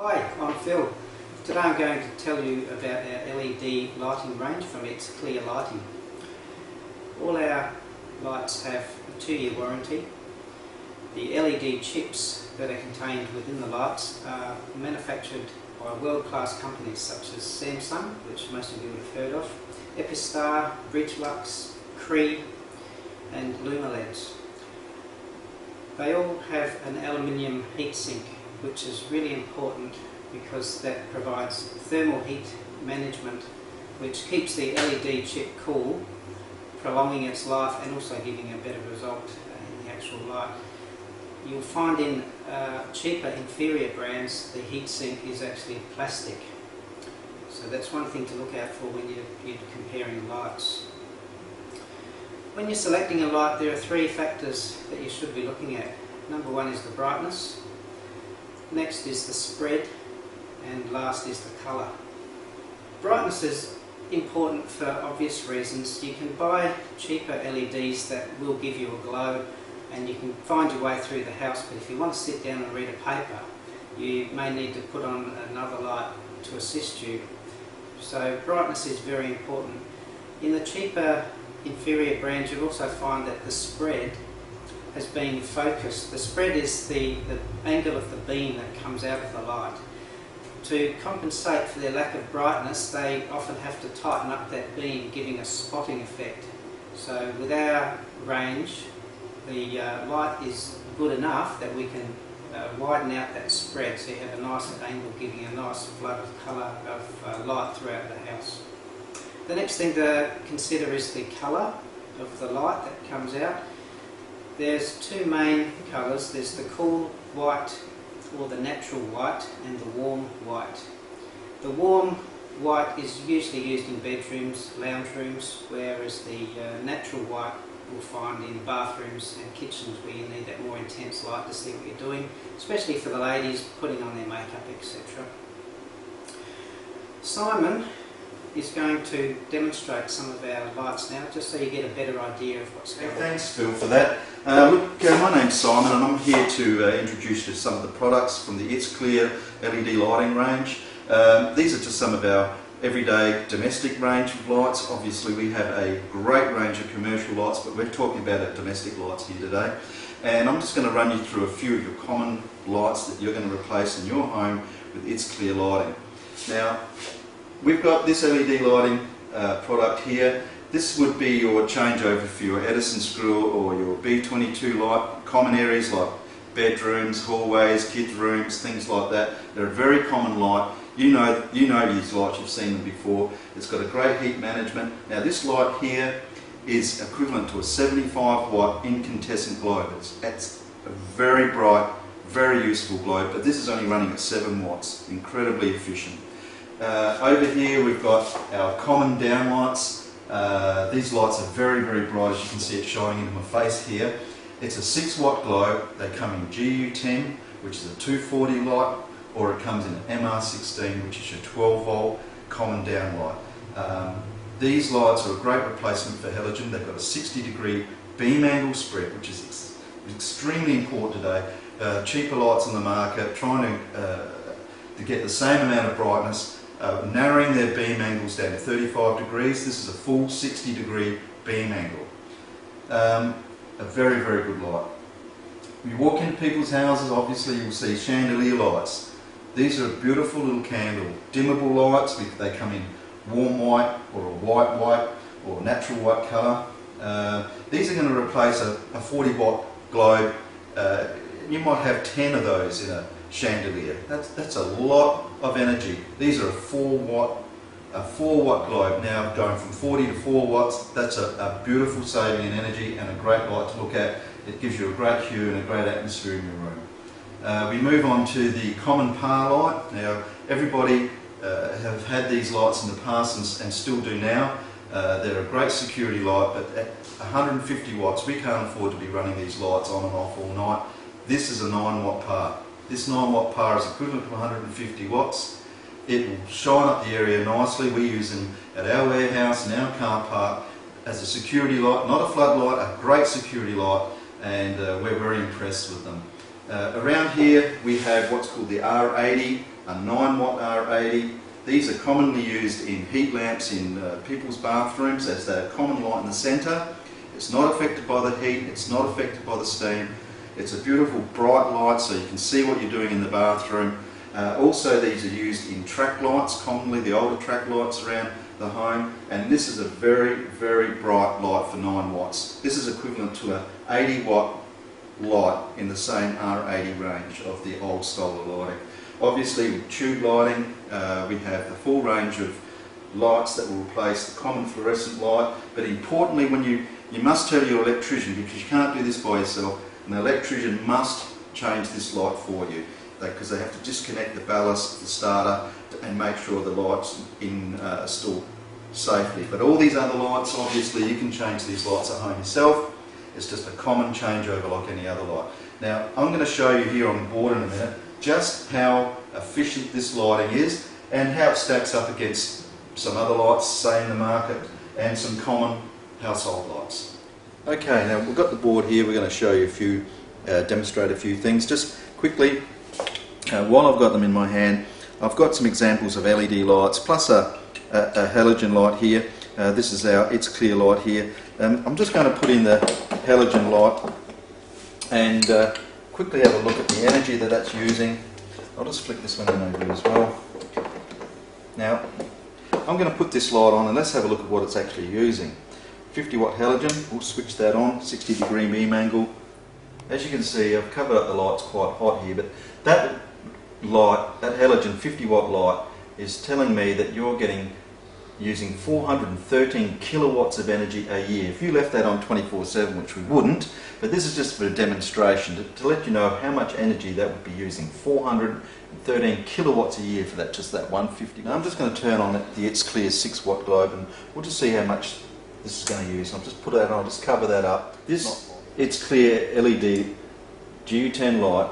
Hi, I'm Phil. Today I'm going to tell you about our LED lighting range from It's Clear Lighting. All our lights have a 2-year warranty. The LED chips that are contained within the lights are manufactured by world-class companies such as Samsung, which most of you would have heard of, Epistar, Bridgelux, Cree and Lumeleds. They all have an aluminium heatsink, which is really important because that provides thermal heat management, which keeps the LED chip cool, prolonging its life and also giving a better result in the actual light. You'll find in cheaper inferior brands the heatsink is actually plastic, so that's one thing to look out for when you're comparing lights. When you're selecting a light, there are 3 factors that you should be looking at. Number 1 is the brightness, next is the spread, and last is the colour. Brightness is important for obvious reasons. You can buy cheaper LEDs that will give you a glow and you can find your way through the house, but if you want to sit down and read a paper, you may need to put on another light to assist you. So brightness is very important. In the cheaper inferior brands, you'll also find that the spread has been focused. The spread is the angle of the beam that comes out of the light. To compensate for their lack of brightness, they often have to tighten up that beam, giving a spotting effect. So with our range, the light is good enough that we can widen out that spread, so you have a nice angle, giving a nice flood of colour of light throughout the house. The next thing to consider is the colour of the light that comes out. There's 2 main colours. There's the cool white or the natural white and the warm white. The warm white is usually used in bedrooms, lounge rooms, whereas the natural white you'll find in bathrooms and kitchens where you need that more intense light to see what you're doing, especially for the ladies putting on their makeup, etc. Simon is going to demonstrate some of our lights now, just so you get a better idea of what's going on. Thanks Phil for that. My name's Simon and I'm here to introduce you to some of the products from the It's Clear LED lighting range. These are just some of our everyday domestic range of lights. Obviously we have a great range of commercial lights, but we're talking about our domestic lights here today. And I'm just going to run you through a few of your common lights that you're going to replace in your home with It's Clear lighting. Now, we've got this LED lighting product here. This would be your changeover for your Edison screw or your B22 light. Common areas like bedrooms, hallways, kids' rooms, things like that. They're a very common light. You know these lights, you've seen them before. It's got a great heat management. Now this light here is equivalent to a 75 watt incandescent globe. It's a very bright, very useful globe, but this is only running at 7 watts. Incredibly efficient. Over here we've got our common downlights. These lights are very, very bright, as you can see it shining into my face here. It's a 6 watt globe. They come in GU10, which is a 240 light, or it comes in an MR16, which is your 12 volt common downlight. These lights are a great replacement for halogen. They've got a 60-degree beam angle spread, which is extremely important today. Cheaper lights on the market, trying to get the same amount of brightness, narrowing their beam angles down to 35 degrees. This is a full 60-degree beam angle. A very, very good light. When you walk into people's houses, obviously you'll see chandelier lights. These are a beautiful little candle. Dimmable lights, they come in warm white or a white or natural white colour. These are going to replace a 40 watt globe. You might have 10 of those in a chandelier. That's a lot of energy. These are a 4 watt globe. Now going from 40 to 4 watts, that's a beautiful saving in energy and a great light to look at. It gives you a great hue and a great atmosphere in your room. We move on to the common par light. Now everybody have had these lights in the past and still do now. They're a great security light, but at 150 watts we can't afford to be running these lights on and off all night. This is a 9 watt par. This 9 watt par is equivalent to 150 watts. It will shine up the area nicely. We use them at our warehouse and our car park as a security light, not a floodlight, a great security light, and we're very impressed with them. Around here we have what's called the R80, a 9 watt R80. These are commonly used in heat lamps in people's bathrooms as they're common light in the centre. It's not affected by the heat, it's not affected by the steam. It's a beautiful bright light so you can see what you're doing in the bathroom. Also these are used in track lights, commonly the older track lights around the home, and this is a very, very bright light for 9 watts. This is equivalent to an 80 watt light in the same R80 range of the old style of lighting. Obviously with tube lighting we have the full range of lights that will replace the common fluorescent light, but importantly when you must tell your electrician, because you can't do this by yourself, and the electrician must change this light for you because they have to disconnect the ballast, the starter, and make sure the light's installed safely. But all these other lights, obviously you can change these lights at home yourself. It's just a common changeover like any other light. Now I'm going to show you here on the board in a minute just how efficient this lighting is and how it stacks up against some other lights, say in the market, and some common household lights. Okay, now we've got the board here. We're going to show you demonstrate a few things. Just quickly, while I've got them in my hand, I've got some examples of LED lights plus a halogen light here. This is our It's Clear light here. I'm just going to put in the halogen light and quickly have a look at the energy that that's using. I'll just flick this one in over here as well. Now, I'm going to put this light on and let's have a look at what it's actually using. 50 watt halogen, we'll switch that on, 60 degree beam angle. As you can see, I've covered up the lights quite hot here, but that light, that halogen 50 watt light, is telling me that you're using 413 kilowatts of energy a year. If you left that on 24/7, which we wouldn't, but this is just for a demonstration to let you know how much energy that would be using. 413 kilowatts a year for that, just that 150. Now I'm just going to turn on the It's Clear 6 watt globe and we'll just see how much this is going to use. I'll just put that on, I'll just cover that up. This It's Clear LED GU10 light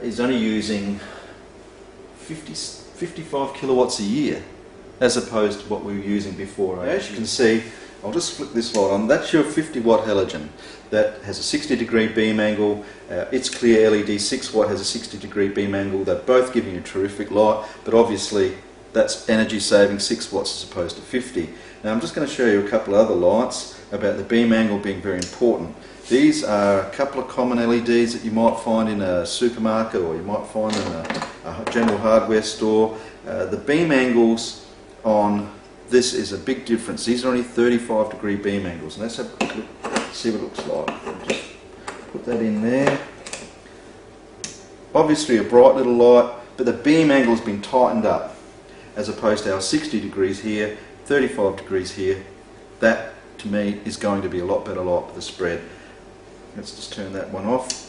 is only using 55 kilowatts a year as opposed to what we were using before. As you can see, I'll just flick this light on. That's your 50 watt halogen. That has a 60 degree beam angle. It's Clear LED 6 watt has a 60 degree beam angle. They're both giving you a terrific light, but obviously that's energy saving 6 watts as opposed to 50. Now I'm just going to show you a couple of other lights about the beam angle being very important. These are a couple of common LEDs that you might find in a supermarket or you might find in a general hardware store. The beam angles on this is a big difference. These are only 35 degree beam angles, and let's have a quick look, see what it looks like. I'll just put that in there. Obviously a bright little light, but the beam angle has been tightened up as opposed to our 60 degrees here, 35 degrees here. That to me is going to be a lot better light for the spread. Let's just turn that one off.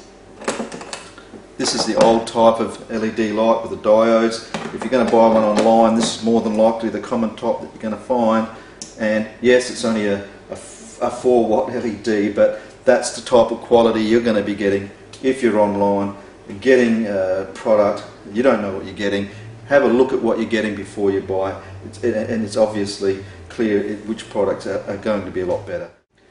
This is the old type of LED light with the diodes. If you're going to buy one online, this is more than likely the common type that you're going to find. And yes, it's only a 4 watt LED, but that's the type of quality you're going to be getting if you're online. You're getting a product, you don't know what you're getting. Have a look at what you're getting before you buy, and it's obviously clear which products are going to be a lot better.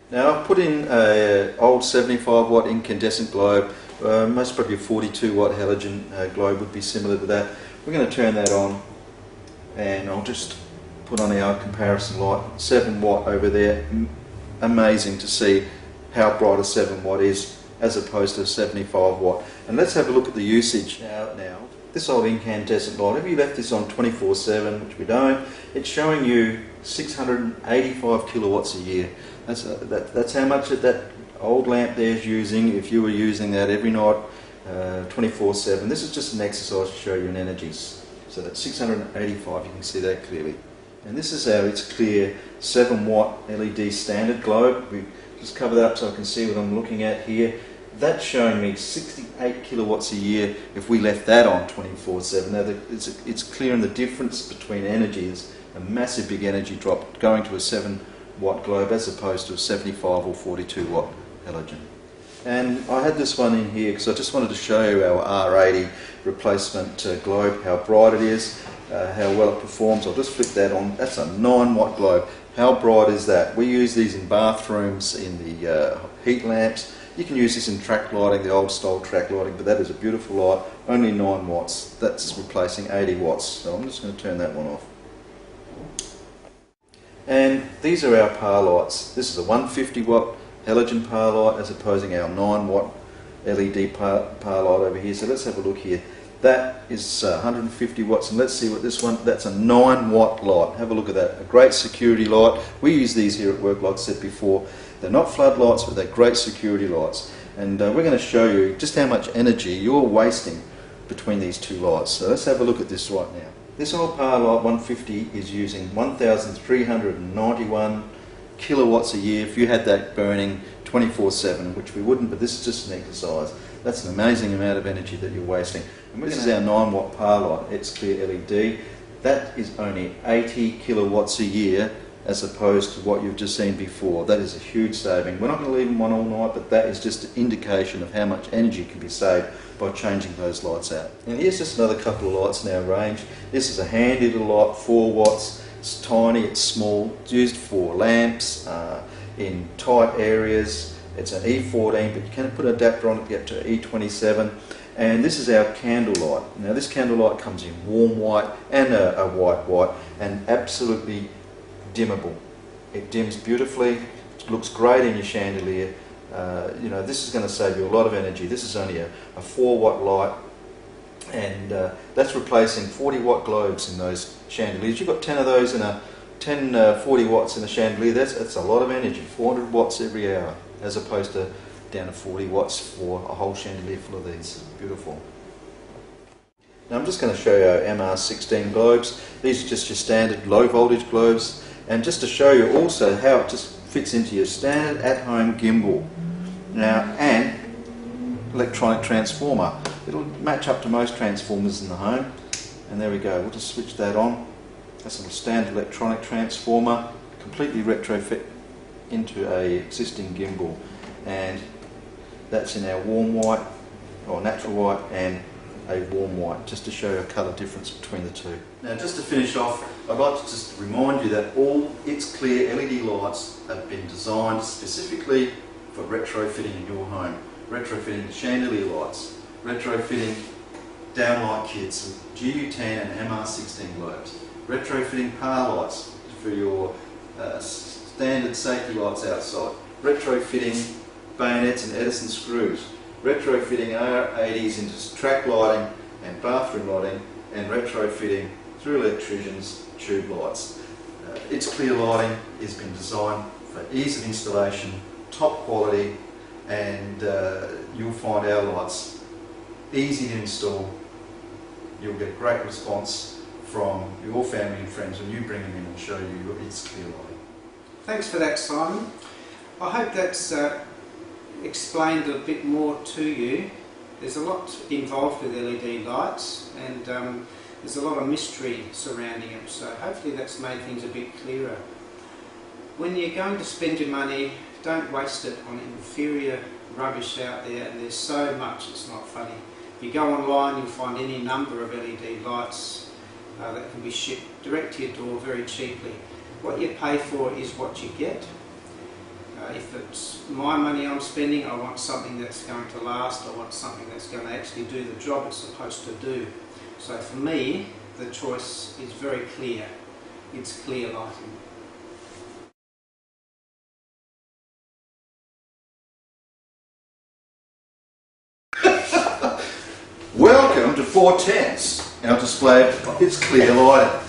Now I've put in an old 75 watt incandescent globe. Most probably a 42 watt halogen globe would be similar to that. We're going to turn that on and I'll just put on our comparison light. 7 watt over there. Amazing to see how bright a 7 watt is as opposed to a 75 watt. And let's have a look at the usage now. This old incandescent light, if you left this on 24/7, which we don't, it's showing you 685 kilowatts a year. That's how much that old lamp there is using if you were using that every night 24/7. This is just an exercise to show you in energies. So that's 685, you can see that clearly. And this is our It's Clear 7 watt LED standard globe. We just cover that up so I can see what I'm looking at here. That's showing me 68 kilowatts a year if we left that on 24/7. Now it's clear in the difference between energies, a massive big energy drop going to a 7 watt globe as opposed to a 75 or 42 watt halogen. And I had this one in here because I just wanted to show you our R80 replacement globe, how bright it is, how well it performs. I'll just flick that on. That's a 9 watt globe. How bright is that? We use these in bathrooms, in the heat lamps. You can use this in track lighting, the old style track lighting, but that is a beautiful light, only 9 watts. That's replacing 80 watts, so I'm just going to turn that one off. And these are our power lights. This is a 150 watt halogen power light as opposing our 9 watt LED power light over here. So let's have a look here. That is 150 watts, and let's see what this one, that's a 9 watt light. Have a look at that, a great security light. We use these here at work, like I said before. They're not floodlights, but they're great security lights. And we're going to show you just how much energy you're wasting between these two lights. So let's have a look at this right now. This old power light 150 is using 1,391 kilowatts a year if you had that burning 24/7, which we wouldn't, but this is just an exercise. That's an amazing amount of energy that you're wasting. And this is our 9 watt power light, It's Clear LED. That is only 80 kilowatts a year as opposed to what you've just seen before. That is a huge saving. We're not going to leave them on all night, but that is just an indication of how much energy can be saved by changing those lights out. And here's just another couple of lights in our range. This is a handy little light, 4 watts. It's tiny, it's small. It's used for lamps in tight areas. It's an E14, but you can put an adapter on it to get to E27. And this is our candle light. Now this candle light comes in warm white and a white, and absolutely dimmable. It dims beautifully, it looks great in your chandelier. You know, this is going to save you a lot of energy. This is only a 4 watt light, and that's replacing 40 watt globes in those chandeliers. You've got 10 of those in a 40 watts in a chandelier. That's a lot of energy, 400 watts every hour, as opposed to down to 40 watts for a whole chandelier full of these. Beautiful. Now I'm just going to show you our MR16 globes. These are just your standard low voltage globes, and just to show you also how it just fits into your standard at-home gimbal. Now, and electronic transformer. It'll match up to most transformers in the home, and there we go. We'll just switch that on. That's a standard electronic transformer, completely retrofit into a existing gimbal, and that's in our warm white or natural white and a warm white, just to show you a colour difference between the two. Now just to finish off, I'd like to just remind you that all It's Clear LED lights have been designed specifically for retrofitting in your home. Retrofitting the chandelier lights, retrofitting downlight kits with GU10 and MR16 globes, retrofitting power lights for your standard safety lights outside, retrofitting bayonets and Edison screws, retrofitting R80s into track lighting and bathroom lighting, and retrofitting through electricians tube lights. It's Clear lighting has been designed for ease of installation, top quality, and you'll find our lights easy to install. You'll get great response from your family and friends when you bring them in and show you your It's Clear lighting. Thanks for that, Simon. I hope that's explained a bit more to you. There's a lot involved with LED lights, and there's a lot of mystery surrounding them, so hopefully that's made things a bit clearer. When you're going to spend your money, don't waste it on inferior rubbish out there, and there's so much it's not funny. If you go online, you'll find any number of LED lights that can be shipped direct to your door very cheaply. What you pay for is what you get. If it's my money I'm spending, I want something that's going to last. I want something that's going to actually do the job it's supposed to do. So for me, the choice is very clear. It's Clear lighting. Welcome to 410s, our display of It's Clear lighting.